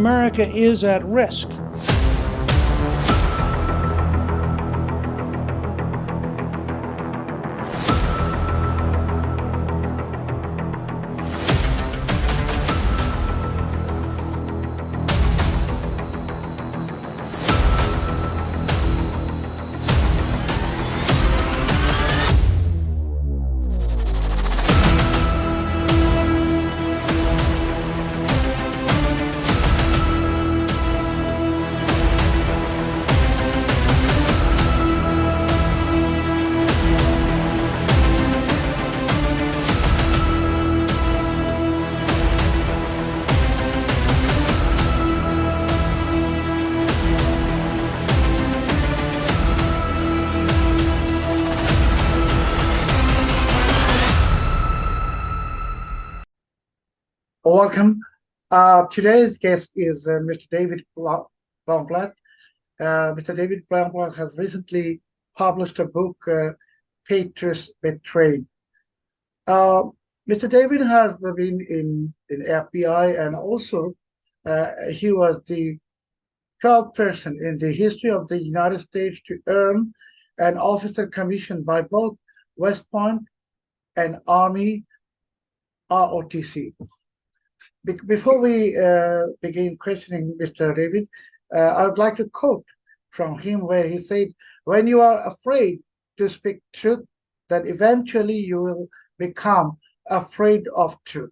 America is at risk. Welcome. Today's guest is Mr. David Baumblatt. Mr. David Baumblatt has recently published a book, Patriots Betrayed. Mr. David has been in FBI, and also he was the 12th person in the history of the United States to earn an officer commission by both West Point and Army ROTC. Before we begin questioning Mr. David, I would like to quote from him where he said, "When you are afraid to speak truth, then eventually you will become afraid of truth."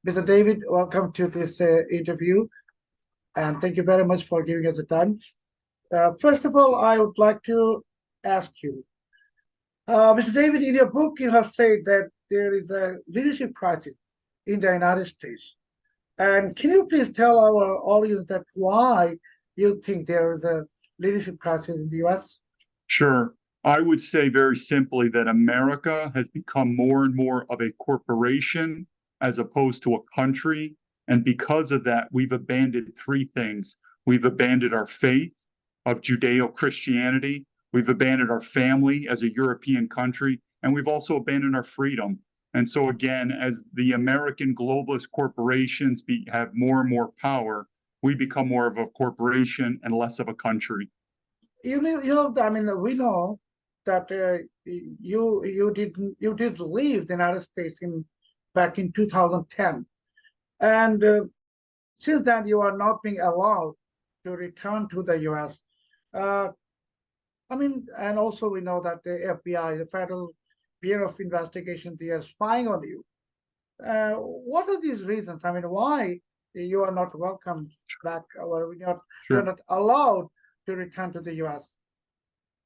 Mr. David, welcome to this interview, and thank you very much for giving us the time. First of all, I would like to ask you, Mr. David, in your book, you have said that there is a leadership crisis in the United States. And can you please tell our audience that why you think there is a leadership crisis in the U.S.? Sure. I would say very simply that America has become more and more of a corporation as opposed to a country. And because of that, we've abandoned three things. We've abandoned our faith of Judeo-Christianity. We've abandoned our family as a European country. And we've also abandoned our freedom. And so again, as the American globalist corporations have more and more power, we become more of a corporation and less of a country. I mean, we know that you did leave the United States back in 2010, and since then you are not being allowed to return to the U.S. I mean, and also we know that the FBI, the Federal Bureau of Investigation, they are spying on you. What are these reasons? I mean, why you are not welcome back, or you're not allowed to return to the U.S.?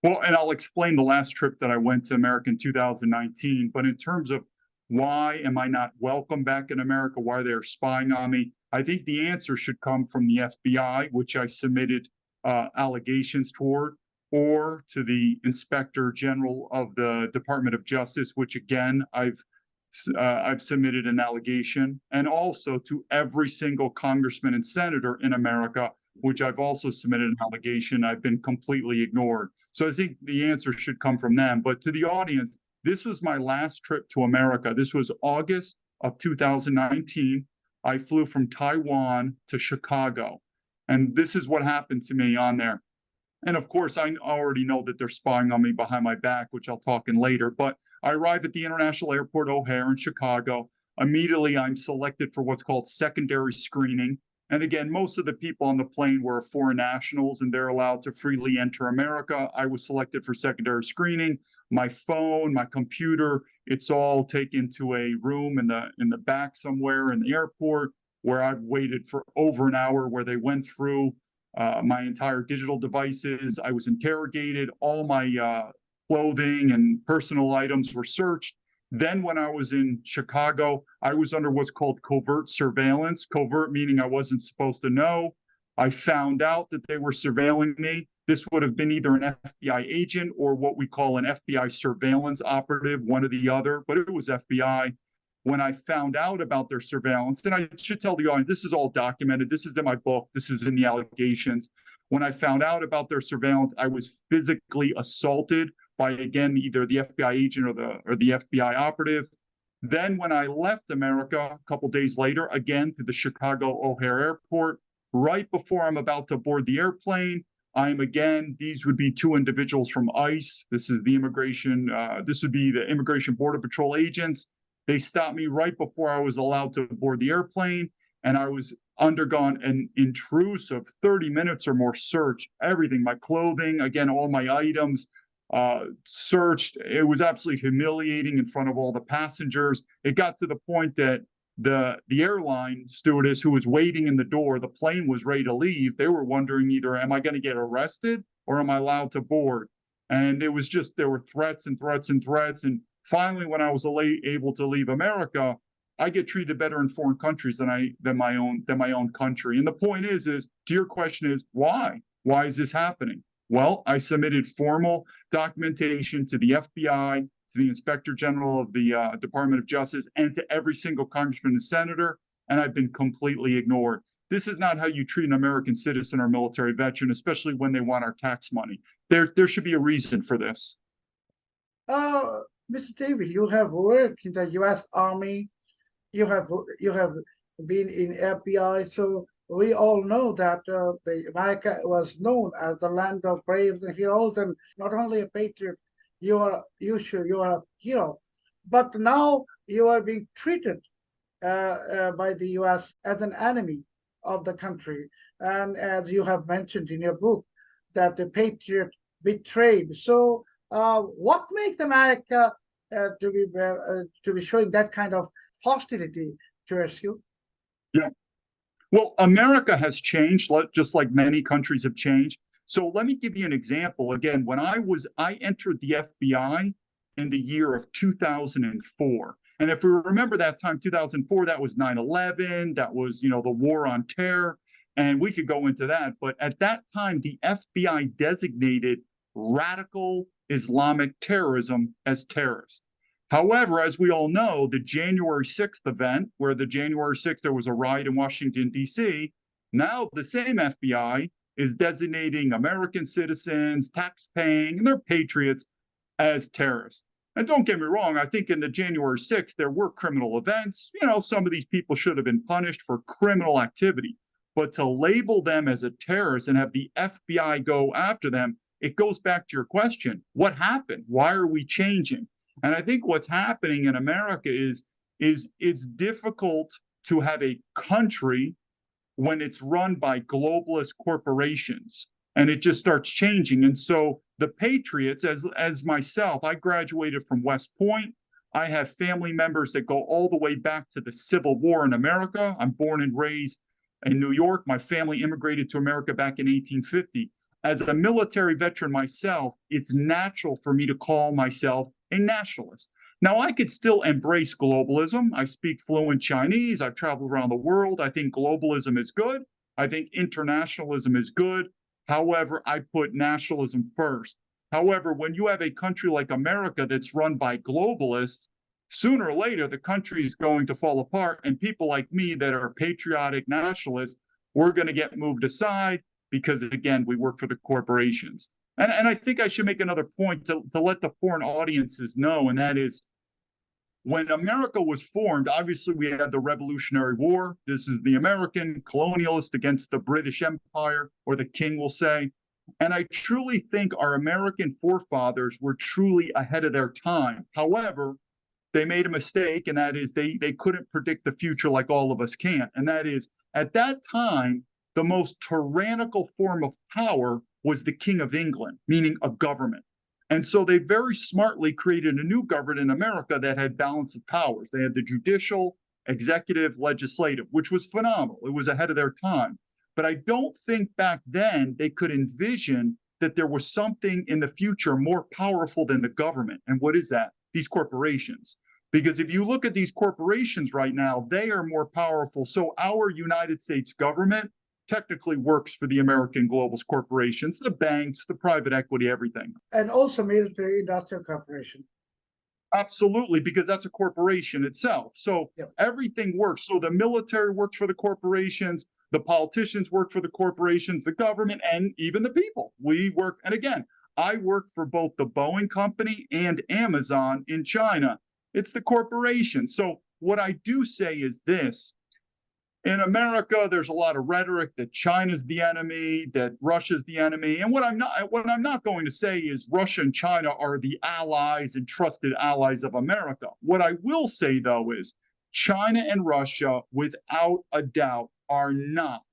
Well, and I'll explain the last trip that I went to America in 2019. But in terms of why am I not welcome back in America, why they're spying on me, I think the answer should come from the FBI, which I submitted allegations toward, or to the Inspector General of the Department of Justice, which again, I've submitted an allegation, and also to every single congressman and senator in America, which I've also submitted an allegation. I've been completely ignored. So I think the answer should come from them. But to the audience, this was my last trip to America. This was August of 2019. I flew from Taiwan to Chicago. And this is what happened to me on there. And of course, I already know that they're spying on me behind my back, which I'll talk in later. But I arrive at the International Airport O'Hare in Chicago. Immediately, I'm selected for what's called secondary screening. And again, most of the people on the plane were foreign nationals, and they're allowed to freely enter America. I was selected for secondary screening. My phone, my computer, it's all taken to a room in the back somewhere in the airport, where I've waited for over an hour, where they went through my entire digital devices. I was interrogated. All my clothing and personal items were searched. Then when I was in Chicago, I was under what's called covert surveillance. Covert meaning I wasn't supposed to know. I found out that they were surveilling me. This would have been either an FBI agent or what we call an FBI surveillance operative, one or the other, but it was FBI. When I found out about their surveillance, and I should tell the audience, this is all documented. This is in my book. This is in the allegations. When I found out about their surveillance, I was physically assaulted by, again, either the FBI agent or the FBI operative. Then when I left America a couple days later, again, to the Chicago O'Hare Airport, Right before I'm about to board the airplane, these would be two individuals from ICE. This would be the Immigration Border Patrol agents. They stopped me right before I was allowed to board the airplane, and I was undergone an intrusive 30 minutes or more search, everything, my clothing, again, all my items, searched. It was absolutely humiliating in front of all the passengers. It got to the point that the airline stewardess who was waiting in the door, the plane was ready to leave. They were wondering either, am I going to get arrested or am I allowed to board? And it was just, there were threats and threats and threats. And finally, when I was able to leave America, I get treated better in foreign countries than my own country. And the point is to your question is, why? Why is this happening? Well, I submitted formal documentation to the FBI, to the Inspector General of the Department of Justice, and to every single congressman and senator, and I've been completely ignored. This is not how you treat an American citizen or military veteran, especially when they want our tax money. There should be a reason for this. Mr. David, you have worked in the U.S. Army. You have been in FBI, so we all know that America was known as the land of braves and heroes, and not only a patriot, you are a hero. But now you are being treated by the U.S. as an enemy of the country, and as you have mentioned in your book, that the patriot betrayed. So, what makes America to be showing that kind of hostility towards you? Yeah. Well, America has changed, just like many countries have changed. So let me give you an example. Again, when I entered the FBI in the year of 2004. And if we remember that time, 2004, that was 9/11, that was, the war on terror, and we could go into that. But at that time, the FBI designated radical Islamic terrorism as terrorist. However, as we all know, the January 6th event, where the January 6th, there was a riot in Washington, D.C., now the same FBI is designating American citizens, tax-paying, and they're patriots as terrorists. And don't get me wrong, I think in the January 6th, there were criminal events. Some of these people should have been punished for criminal activity. But to label them as a terrorist and have the FBI go after them, it goes back to your question, what happened? Why are we changing? And I think what's happening in America is it's difficult to have a country when it's run by globalist corporations, and it just starts changing. And so the patriots, as myself, I graduated from West Point. I have family members that go all the way back to the Civil War in America. I'm born and raised in New York. My family immigrated to America back in 1850. As a military veteran myself, it's natural for me to call myself a nationalist. Now, I could still embrace globalism. I speak fluent Chinese. I've traveled around the world. I think globalism is good. I think internationalism is good. However, I put nationalism first. However, when you have a country like America that's run by globalists, sooner or later, the country is going to fall apart. And people like me that are patriotic nationalists, we're going to get moved aside because, again, we work for the corporations. And I think I should make another point to let the foreign audiences know, and that is, when America was formed, obviously we had the Revolutionary War. This is the American colonialist against the British Empire, or the king will say. And I truly think our American forefathers were truly ahead of their time. However, they made a mistake, and that is they couldn't predict the future like all of us can. And that is, at that time, the most tyrannical form of power was the King of England, meaning a government. And so they very smartly created a new government in America that had balance of powers. They had the judicial, executive, legislative, which was phenomenal. It was ahead of their time. But I don't think back then they could envision that there was something in the future more powerful than the government. And what is that? These corporations. Because if you look at these corporations right now, they are more powerful. So our United States government technically works for the American globalist corporations, the banks, the private equity, everything. And also military industrial corporation. Absolutely, because that's a corporation itself. So everything works. So the military works for the corporations, the politicians work for the corporations, the government, and even the people. We work, and again, I work for both the Boeing company and Amazon in China. It's the corporation. So what I do say is this. in America, there's a lot of rhetoric that China's the enemy, that Russia's the enemy. And what I'm not going to say is Russia and China are the allies and trusted allies of America. What I will say, though, is China and Russia, without a doubt, are not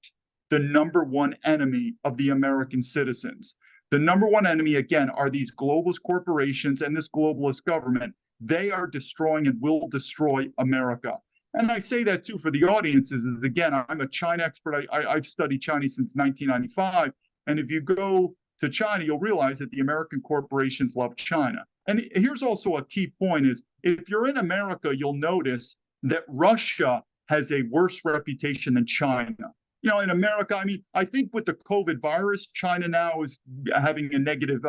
the number one enemy of the American citizens. The number one enemy, again, are these globalist corporations and this globalist government. They are destroying and will destroy America. And I say that too for the audiences. Is again, I'm a China expert. I've studied Chinese since 1995. And if you go to China, you'll realize that the American corporations love China. And here's also a key point is if you're in America, you'll notice that Russia has a worse reputation than China. You know, in America, I mean, I think with the COVID virus, China now is having a negative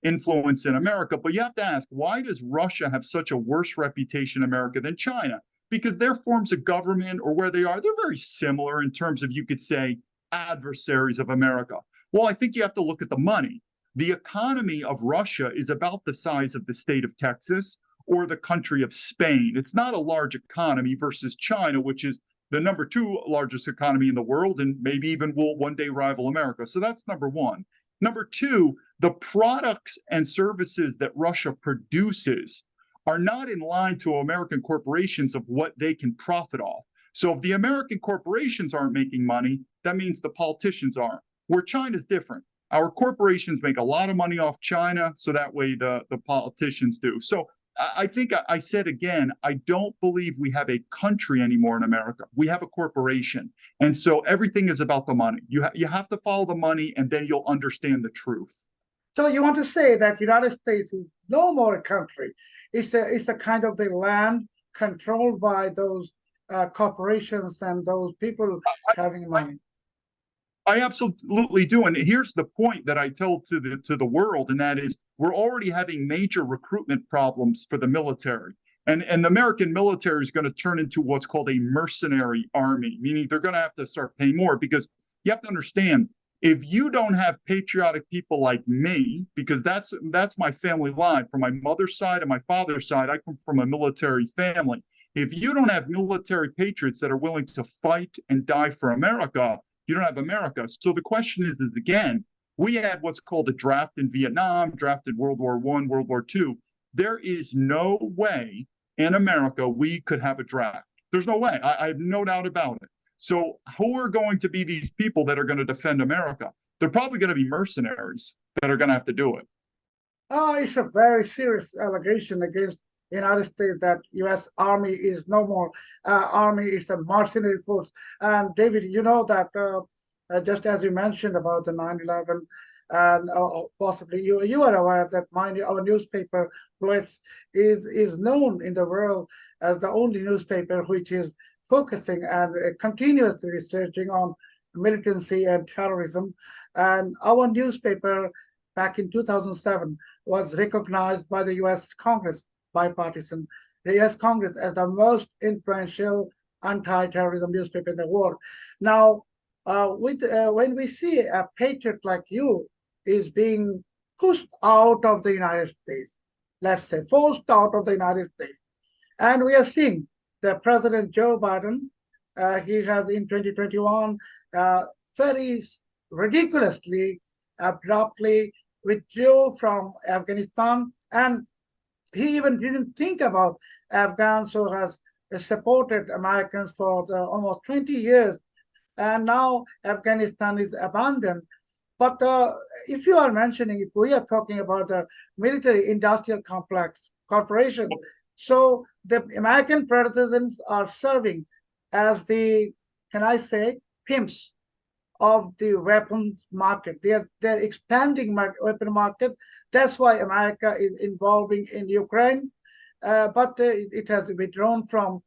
influence in America. But you have to ask, why does Russia have such a worse reputation in America than China? Because their forms of government or where they are, they're very similar in terms of, you could say, adversaries of America. Well, I think you have to look at the money. The economy of Russia is about the size of the state of Texas or the country of Spain. It's not a large economy versus China, which is the number 2 largest economy in the world and maybe even will one day rival America. So that's number one. Number 2, the products and services that Russia produces are not in line to American corporations of what they can profit off. So if the American corporations aren't making money, that means the politicians aren't. Where China's different. Our corporations make a lot of money off China, so that way the politicians do. So I think I said again, I don't believe we have a country anymore in America. We have a corporation. And so everything is about the money. You have to follow the money, and then you'll understand the truth. So you want to say that United States is no more a country. It's a kind of the land controlled by those corporations and those people having money. I absolutely do. And here's the point that I tell to the world, and that is we're already having major recruitment problems for the military. And the American military is going to turn into what's called a mercenary army, meaning they're going to have to start paying more because you have to understand, if you don't have patriotic people like me, because that's my family line, from my mother's side and my father's side, I come from a military family. If you don't have military patriots that are willing to fight and die for America, you don't have America. So the question is again, we had what's called a draft in Vietnam, drafted World War I, World War II. There is no way in America we could have a draft. There's no way. I have no doubt about it. So who are going to be these people that are going to defend America? They're probably going to be mercenaries that are going to have to do it. It's a very serious allegation against the United States that U.S. Army is no more. Army is a mercenary force. And David, you know that just as you mentioned about the 9/11, and possibly you are aware that our newspaper Blitz is known in the world as the only newspaper which is focusing and continuously researching on militancy and terrorism. And our newspaper back in 2007 was recognized by the U.S. Congress, bipartisan, the U.S. Congress as the most influential anti-terrorism newspaper in the world. Now, when we see a patriot like you is being pushed out of the United States, let's say forced out of the United States, and we are seeing the President Joe Biden, he has in 2021 very ridiculously, abruptly withdrew from Afghanistan, and he even didn't think about Afghans who has supported Americans for almost 20 years, and now Afghanistan is abandoned. But if you are mentioning, if we are talking about the military-industrial complex corporation, so the American partisans are serving as the, can I say, pimps of the weapons market. They're expanding weapon market. That's why America is involving in Ukraine, but it has withdrawn from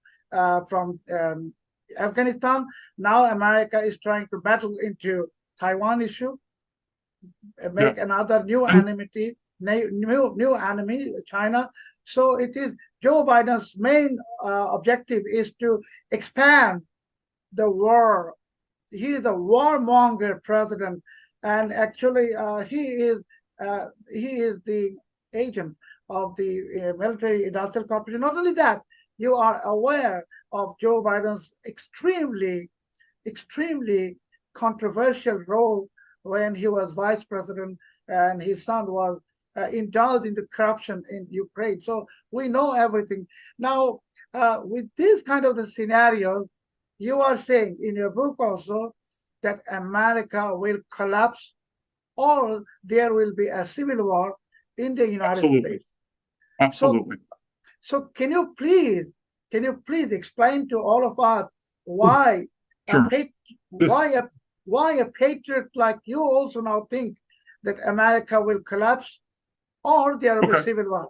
Afghanistan. Now America is trying to battle into Taiwan issue, make another new enmity, new enemy, China. So it is Joe Biden's main objective is to expand the war. He is a warmonger president, and actually he is the agent of the military-industrial corporation. Not only that, you are aware of Joe Biden's extremely extremely controversial role when he was vice president and his son was indulged into corruption in Ukraine. So we know everything. Now, with this kind of the scenario, you are saying in your book also that America will collapse or there will be a civil war in the United States. Absolutely. So can you please explain to all of us why Sure. why a patriot like you also now think that America will collapse or there will be civil war?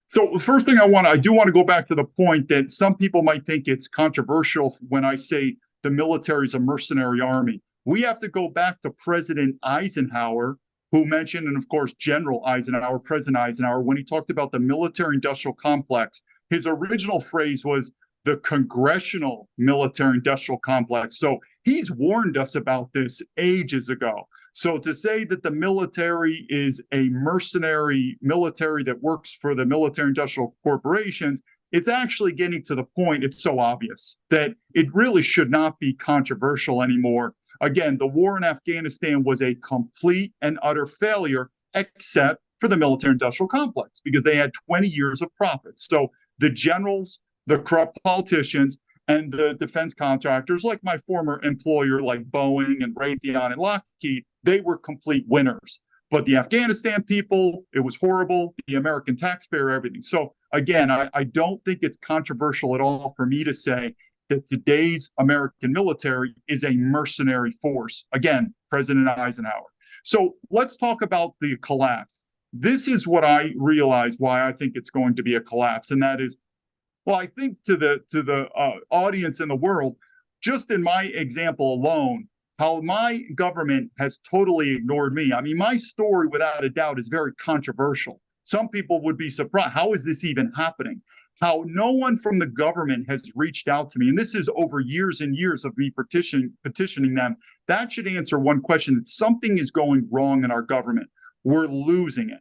So the first thing I do want to go back to the point that some people might think it's controversial when I say the military is a mercenary army. We have to go back to President Eisenhower, who mentioned, and of course, General Eisenhower, President Eisenhower, when he talked about the military-industrial complex. His original phrase was the Congressional Military-Industrial Complex. So he's warned us about this ages ago. So to say that the military is a mercenary military that works for the military-industrial corporations, it's actually getting to the point, it's so obvious, that it really should not be controversial anymore. Again, the war in Afghanistan was a complete and utter failure, except for the military-industrial complex, because they had 20 years of profit. So the generals, the corrupt politicians, and the defense contractors, like my former employer, like Boeing and Raytheon and Lockheed, they were complete winners. But the Afghanistan people, it was horrible. The American taxpayer, everything. So again, I don't think it's controversial at all for me to say that today's American military is a mercenary force. Again, President Eisenhower. So let's talk about the collapse. This is what I realize why I think it's going to be a collapse, and that is, well, I think to the audience in the world, just in my example alone, how my government has totally ignored me. I mean, my story, without a doubt, is very controversial. Some people would be surprised. How is this even happening? How no one from the government has reached out to me. And this is over years and years of me petitioning them. That should answer one question. Something is going wrong in our government. We're losing it.